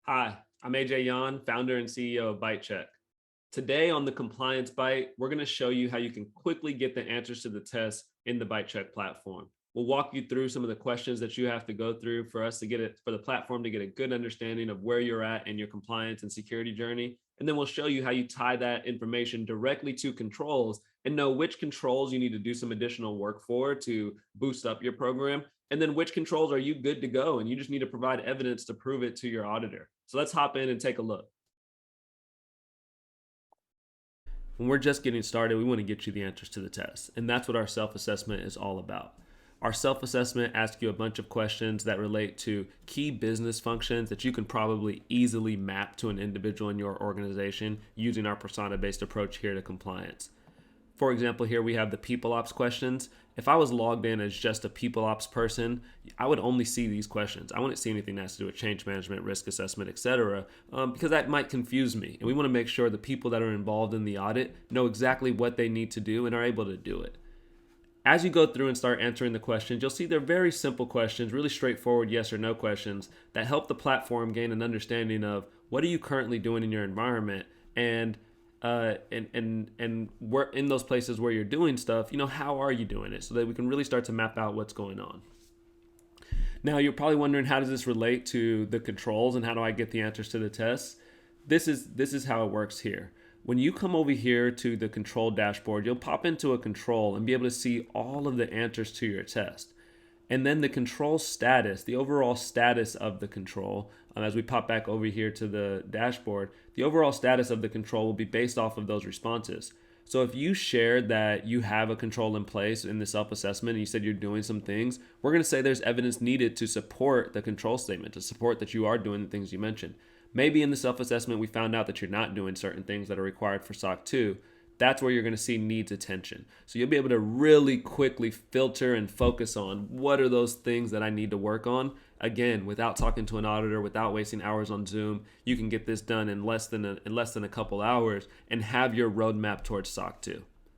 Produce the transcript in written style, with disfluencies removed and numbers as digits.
Hi, I'm AJ Yan, founder and CEO of ByteChek. Today on the Compliance Byte, we're going to show you how you can quickly get the answers to the test in the ByteChek platform. We'll walk you through some of the questions that you have to go through for us to get it, for the platform to get a good understanding of where you're at in your compliance and security journey. And then we'll show you how you tie that information directly to controls and know which controls you need to do some additional work for to boost up your program. And then which controls are you good to go? And you just need to provide evidence to prove it to your auditor. So let's hop in and take a look. When we're just getting started, we want to get you the answers to the test. And that's what our self-assessment is all about. Our self-assessment asks you a bunch of questions that relate to key business functions that you can probably easily map to an individual in your organization using our persona-based approach here to compliance. For example, here we have the people ops questions. If I was logged in as just a people ops person, I would only see these questions. I wouldn't see anything that has to do with change management, risk assessment, etc., because that might confuse me. And we want to make sure the people that are involved in the audit know exactly what they need to do and are able to do it. As you go through and start answering the questions, you'll see they're very simple questions, really straightforward yes or no questions that help the platform gain an understanding of what are you currently doing in your environment and we're in those places where you're doing stuff, how are you doing it so that we can really start to map out what's going on. Now, you're probably wondering, how does this relate to the controls and how do I get the answers to the tests? This is how it works here. When you come over here to the control dashboard, you'll pop into a control and be able to see all of the answers to your test. And then the control status, the overall status of the control, as we pop back over here to the dashboard, the overall status of the control will be based off of those responses. So if you shared that you have a control in place in the self-assessment and you said you're doing some things, we're going to say there's evidence needed to support the control statement, to support that you are doing the things you mentioned. Maybe in the self-assessment we found out that you're not doing certain things that are required for SOC 2. That's where you're going to see needs attention. So you'll be able to really quickly filter and focus on what are those things that I need to work on. Again, without talking to an auditor, without wasting hours on Zoom, you can get this done in less than a couple hours and have your roadmap towards SOC 2.